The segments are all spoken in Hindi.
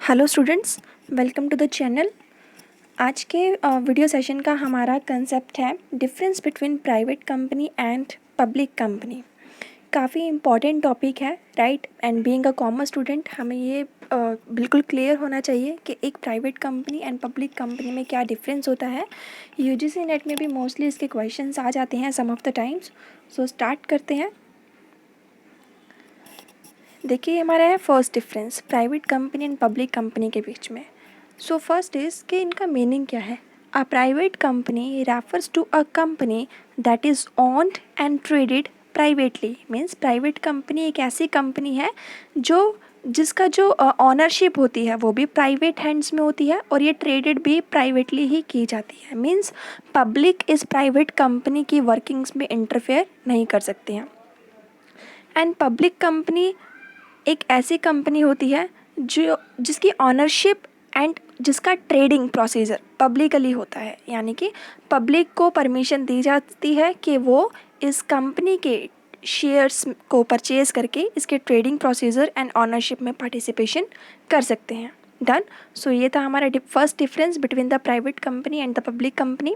Hello students, welcome to the channel. आज के वीडियो सेशन का हमारा कंसेप्ट है difference between private company and public company. काफ़ी इम्पॉर्टेंट टॉपिक है, right. And being a commerce student हमें ये बिल्कुल क्लियर होना चाहिए कि एक private company and public company में क्या डिफरेंस होता है। यूजीसी नेट में भी मोस्टली इसके क्वेश्चंस आ जाते हैं some of the times. So start करते हैं। देखिए, हमारा है first difference private company and public company के बीच में। सो फर्स्ट इज़ कि इनका मीनिंग क्या है। A private company refers to a company that is owned and traded privately. Means private company एक ऐसी कंपनी है जिसका जो ऑनरशिप होती है वो भी प्राइवेट हैंड्स में होती है और ये ट्रेडेड भी प्राइवेटली ही की जाती है। मीन्स पब्लिक इस प्राइवेट कंपनी की वर्किंग्स में इंटरफेयर नहीं कर सकते हैं। एंड पब्लिक कंपनी एक ऐसी कंपनी होती है जिसकी ऑनरशिप एंड जिसका ट्रेडिंग प्रोसीजर पब्लिकली होता है, यानी कि पब्लिक को परमिशन दी जाती है कि वो इस कंपनी के शेयर्स को परचेज़ करके इसके ट्रेडिंग प्रोसीजर एंड ऑनरशिप में पार्टिसिपेशन कर सकते हैं। डन। सो ये था हमारा first difference between the private company and the public company.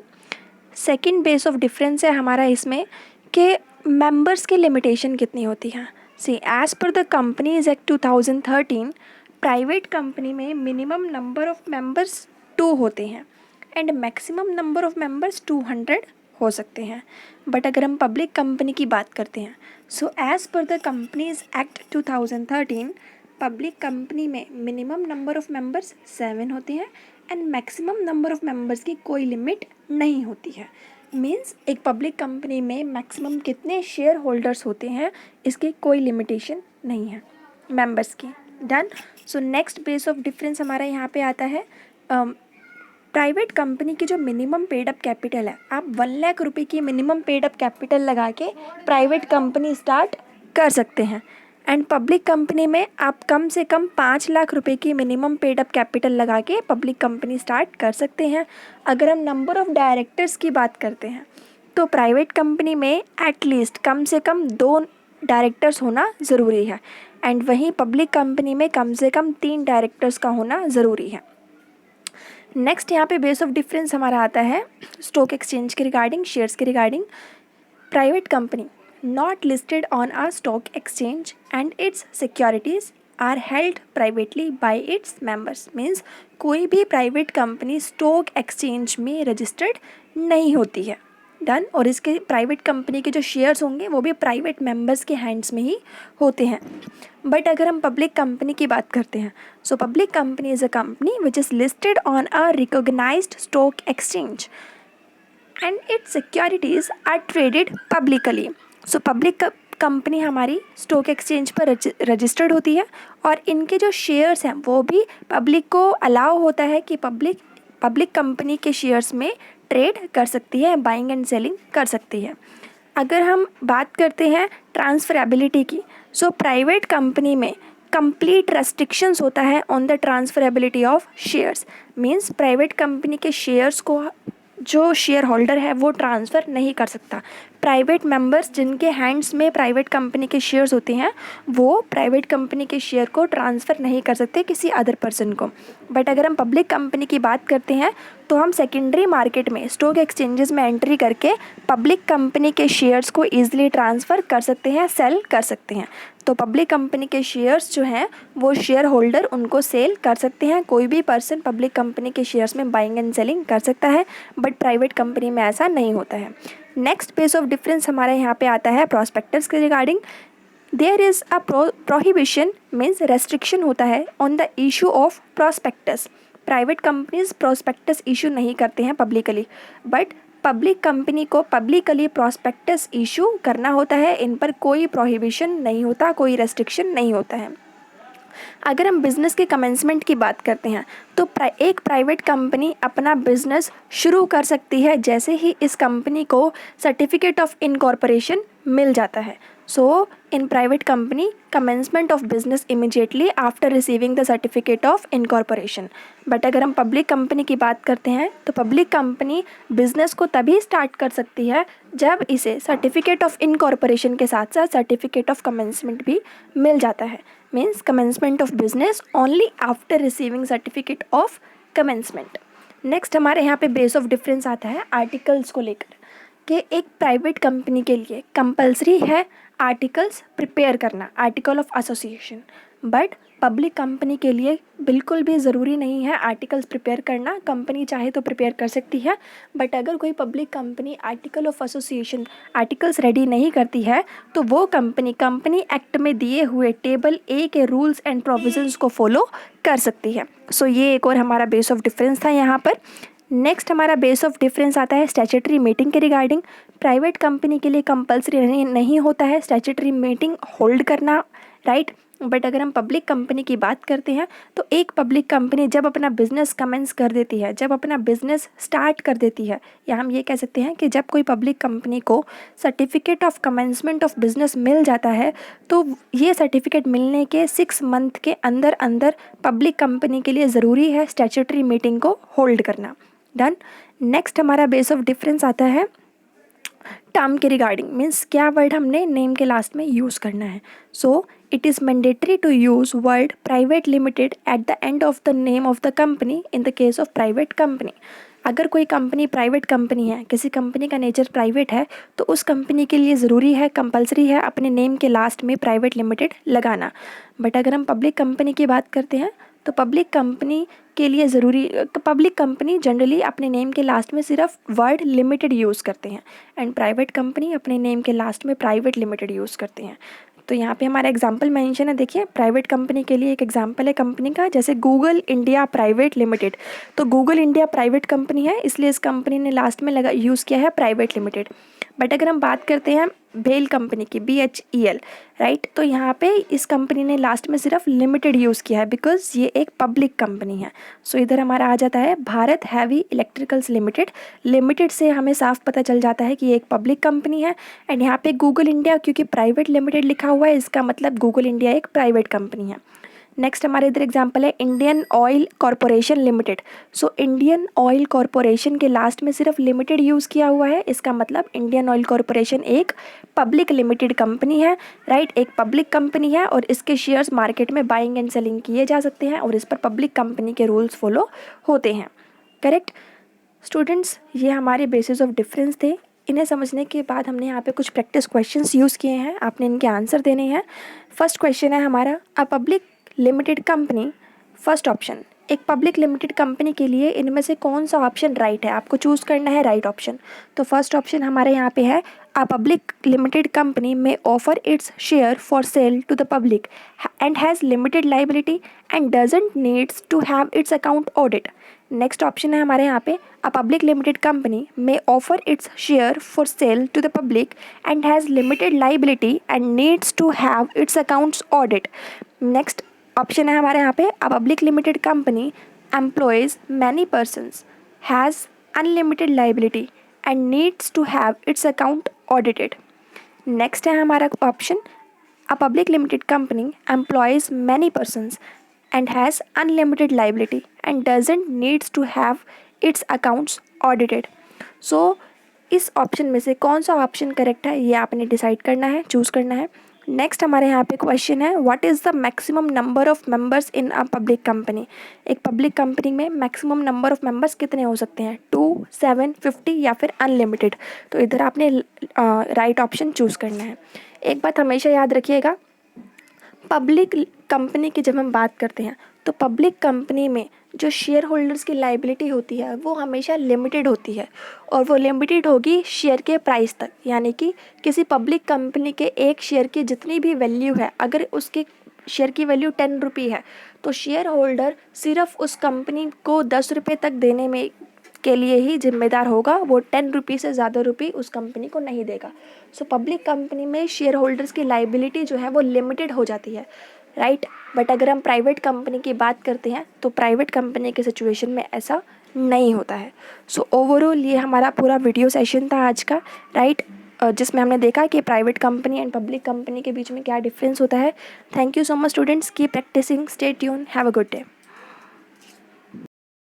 Second base of difference है हमारा इसमें कि मेंबर्स की लिमिटेशन कितनी होती है। See as per the companies act 2013 private company में मिनिमम नंबर ऑफ मेंबर्स 2 होते हैं and maximum number of members 200 हो सकते हैं। बट अगर हम पब्लिक कंपनी की बात करते हैं, so as per the companies act 2013 public company में मिनिमम नंबर ऑफ मेंबर्स 7 होते हैं and maximum number of members की कोई लिमिट नहीं होती है। मीन्स एक पब्लिक कंपनी में मैक्सिमम कितने शेयर होल्डर्स होते हैं इसकी कोई लिमिटेशन नहीं है मेंबर्स की। Done. So next base of difference हमारा यहाँ पे आता है प्राइवेट कंपनी की जो मिनिमम पेड अप कैपिटल है, आप 1 लाख रुपए की मिनिमम पेड अप कैपिटल लगा के प्राइवेट कंपनी स्टार्ट कर सकते हैं। एंड पब्लिक कंपनी में आप कम से कम 5 लाख रुपए की मिनिमम पेड अप कैपिटल लगा के पब्लिक कंपनी स्टार्ट कर सकते हैं। अगर हम नंबर ऑफ डायरेक्टर्स की बात करते हैं तो प्राइवेट कंपनी में एटलीस्ट कम से कम 2 डायरेक्टर्स होना ज़रूरी है एंड वहीं पब्लिक कंपनी में कम से कम 3 डायरेक्टर्स का होना ज़रूरी है। नेक्स्ट यहाँ पे बेस ऑफ डिफरेंस हमारा आता है स्टॉक एक्सचेंज के रिगार्डिंग, शेयर्स के regarding. Private company not listed on a stock exchange and its securities are held privately by its members। Means कोई भी प्राइवेट कंपनी स्टॉक एक्सचेंज में रजिस्टर्ड नहीं होती है। डन। और इसके प्राइवेट कंपनी के जो शेयर्स होंगे वो भी प्राइवेट मेंबर्स के हैंड्स में ही होते हैं। बट अगर हम पब्लिक कंपनी की बात करते हैं, so public company is a company which is listed on a recognised stock exchange and its securities are traded publicly. So public company हमारी स्टॉक एक्सचेंज पर रजिस्टर्ड होती है और इनके जो शेयर्स हैं वो भी पब्लिक को अलाउ होता है कि पब्लिक कंपनी के शेयर्स में ट्रेड कर सकती है, बाइंग एंड सेलिंग कर सकती है। अगर हम बात करते हैं ट्रांसफरेबिलिटी की, सो प्राइवेट कंपनी में कंप्लीट रेस्ट्रिक्शंस होता है on the transferability of shares. Means private company के शेयर्स को जो शेयर होल्डर है वो ट्रांसफ़र नहीं कर सकता। प्राइवेट मेंबर्स जिनके हैंड्स में प्राइवेट कंपनी के शेयर्स होते हैं वो प्राइवेट कंपनी के शेयर को ट्रांसफ़र नहीं कर सकते किसी अदर पर्सन को। बट अगर हम पब्लिक कंपनी की बात करते हैं तो हम सेकेंडरी मार्केट में स्टॉक एक्सचेंजेस में एंट्री करके पब्लिक कंपनी के शेयर्स को ईजिली ट्रांसफ़र कर सकते हैं, सेल कर सकते हैं। तो पब्लिक कंपनी के शेयर्स जो हैं वो शेयर होल्डर उनको सेल कर सकते हैं। कोई भी पर्सन पब्लिक कंपनी के शेयर्स में बाइंग एंड सेलिंग कर सकता है, बट प्राइवेट कंपनी में ऐसा नहीं होता है। नेक्स्ट बेस ऑफ डिफरेंस हमारे यहाँ पे आता है प्रॉस्पेक्टस के regarding. There is a prohibition means restriction होता है on the issue of prospectus. Private companies prospectus issue नहीं करते हैं पब्लिकली, बट पब्लिक कंपनी को पब्लिकली प्रॉस्पेक्टस इशू करना होता है। इन पर कोई प्रोहिबिशन नहीं होता, कोई रेस्ट्रिक्शन नहीं होता है। अगर हम बिज़नेस के कमेंसमेंट की बात करते हैं तो एक प्राइवेट कंपनी अपना बिज़नेस शुरू कर सकती है जैसे ही इस कंपनी को सर्टिफिकेट ऑफ इनकॉर्पोरेशन मिल जाता है। So in private company, commencement of business immediately after receiving the certificate of incorporation. But अगर हम पब्लिक कंपनी की बात करते हैं तो पब्लिक कंपनी बिजनेस को तभी स्टार्ट कर सकती है जब इसे सर्टिफिकेट ऑफ इनकॉर्पोरेशन के साथ साथ सर्टिफिकेट ऑफ कमेंसमेंट भी मिल जाता है. Means commencement of business only after receiving certificate of commencement. Next हमारे यहाँ पे बेस ऑफ डिफरेंस आता है आर्टिकल्स को लेकर कि एक प्राइवेट कंपनी के लिए कंपलसरी है आर्टिकल्स प्रिपेयर करना, article of association. But public company के लिए बिल्कुल भी ज़रूरी नहीं है आर्टिकल्स प्रिपेयर करना. कंपनी चाहे तो प्रिपेयर कर सकती है, बट अगर कोई public company article of association articles ready नहीं करती है तो वो कंपनी एक्ट में दिए हुए टेबल ए के रूल्स एंड प्रोविजंस को फॉलो कर सकती है. सो ये एक और हमारा बेस ऑफ डिफरेंस था यहाँ पर. नेक्स्ट हमारा बेस ऑफ डिफरेंस आता है स्टैट्यूटरी मीटिंग के रिगार्डिंग. प्राइवेट कंपनी के लिए कंपलसरी नहीं होता है स्टैट्यूटरी मीटिंग होल्ड करना, राइट. बट अगर हम पब्लिक कंपनी की बात करते हैं तो एक पब्लिक कंपनी जब अपना बिजनेस कमेंस कर देती है, जब अपना बिजनेस स्टार्ट कर देती है, या हम ये कह सकते हैं कि जब कोई पब्लिक कंपनी को certificate of commencement of business मिल जाता है तो ये सर्टिफिकेट मिलने के 6 मंथ के अंदर अंदर पब्लिक कंपनी के लिए ज़रूरी है स्टैट्यूटरी मीटिंग को होल्ड करना. डन. नेक्स्ट हमारा बेस ऑफ डिफरेंस आता है टर्म के रिगार्डिंग. मीन्स क्या वर्ड हमने नेम के लास्ट में यूज़ करना है. So it is mandatory to use word private limited at the end of the name of the company in the case of private company. अगर कोई कंपनी प्राइवेट कंपनी है, किसी कंपनी का नेचर प्राइवेट है, तो उस कंपनी के लिए ज़रूरी है, कंपलसरी है अपने नेम के लास्ट में प्राइवेट लिमिटेड लगाना. बट अगर हम पब्लिक कंपनी की बात करते हैं तो पब्लिक कंपनी के लिए ज़रूरी, पब्लिक कंपनी जनरली अपने नेम के लास्ट में सिर्फ वर्ड लिमिटेड यूज़ करते हैं एंड प्राइवेट कंपनी अपने नेम के लास्ट में प्राइवेट लिमिटेड यूज़ करते हैं. तो यहाँ पे हमारा एग्जांपल मेंशन है. देखिए प्राइवेट कंपनी के लिए एक एग्जांपल है कंपनी का, जैसे गूगल इंडिया प्राइवेट लिमिटेड. तो गूगल इंडिया प्राइवेट कंपनी है इसलिए इस कंपनी ने लास्ट में यूज़ किया है प्राइवेट लिमिटेड. बट अगर हम बात करते हैं बेल कंपनी की, BHEL, राइट, तो यहाँ पे इस कंपनी ने लास्ट में सिर्फ लिमिटेड यूज़ किया है बिकॉज ये एक पब्लिक कंपनी है. सो इधर हमारा आ जाता है Bharat heavy electricals limited. Limited से हमें साफ पता चल जाता है कि ये एक पब्लिक कंपनी है एंड यहाँ पे गूगल इंडिया क्योंकि प्राइवेट लिमिटेड लिखा हुआ है इसका मतलब गूगल इंडिया एक प्राइवेट कंपनी है. नेक्स्ट हमारे इधर एग्जांपल है Indian oil corporation limited. So Indian oil corporation के लास्ट में सिर्फ लिमिटेड यूज़ किया हुआ है, इसका मतलब इंडियन ऑयल कॉरपोरेशन एक पब्लिक लिमिटेड कंपनी है, राइट, एक पब्लिक कंपनी है और इसके शेयर्स मार्केट में बाइंग एंड सेलिंग किए जा सकते हैं और इस पर पब्लिक कंपनी के रूल्स फॉलो होते हैं. करेक्ट स्टूडेंट्स, ये हमारे बेसिस ऑफ डिफरेंस थे. इन्हें समझने के बाद हमने यहाँ पे कुछ प्रैक्टिस क्वेश्चंस यूज़ किए हैं, आपने इनके आंसर देने हैं. फर्स्ट क्वेश्चन है हमारा, अ public limited company. First option, एक पब्लिक लिमिटेड कंपनी के लिए इनमें से कौन सा ऑप्शन राइट है, आपको चूज़ करना है राइट ऑप्शन. तो फर्स्ट ऑप्शन हमारे यहाँ पे है, अ पब्लिक लिमिटेड कंपनी में offer its share for sale to the public and has limited liability and doesn't needs to have its account audit. Next option है हमारे यहाँ पे, अ पब्लिक लिमिटेड कंपनी में offer its share for sale to the public and has limited liability and needs to have its accounts audit. Next option है हमारे यहाँ पे, a public limited company employs many persons, has unlimited liability and needs to have its account audited. Next है हमारा option, a public limited company employs many persons and has unlimited liability and doesn't needs to have its accounts audited. So इस ऑप्शन में से कौन सा ऑप्शन करेक्ट है ये आपने डिसाइड करना है, चूज़ करना है. नेक्स्ट हमारे यहाँ पे क्वेश्चन है, what is the maximum number of members in a public company. एक पब्लिक कंपनी में मैक्सिमम नंबर ऑफ मेंबर्स कितने हो सकते हैं, 2, 7, 50 या फिर अनलिमिटेड. तो इधर आपने राइट ऑप्शन चूज़ करना है. एक बात हमेशा याद रखिएगा, पब्लिक कंपनी की जब हम बात करते हैं तो पब्लिक कंपनी में जो शेयर होल्डर्स की लाइबिलिटी होती है वो हमेशा लिमिटेड होती है और वो लिमिटेड होगी शेयर के प्राइस तक. यानी कि किसी पब्लिक कंपनी के एक शेयर की जितनी भी वैल्यू है, अगर उसके शेयर की वैल्यू 10 रुपये है तो शेयर होल्डर सिर्फ उस कंपनी को 10 रुपये तक देने में के लिए ही जिम्मेदार होगा, वो 10 रुपये से ज़्यादा रुपये उस कंपनी को नहीं देगा. सो पब्लिक कंपनी में शेयर होल्डर्स की लाइबिलिटी जो है वो लिमिटेड हो जाती है, राइट. बट अगर हम प्राइवेट कंपनी की बात करते हैं तो प्राइवेट कंपनी के सिचुएशन में ऐसा नहीं होता है. सो ओवरऑल ये हमारा पूरा वीडियो सेशन था आज का, राइट. जिसमें हमने देखा कि private company and public company के बीच में क्या डिफरेंस होता है। Thank you so much students, keep practicing, stay tune, have a good day.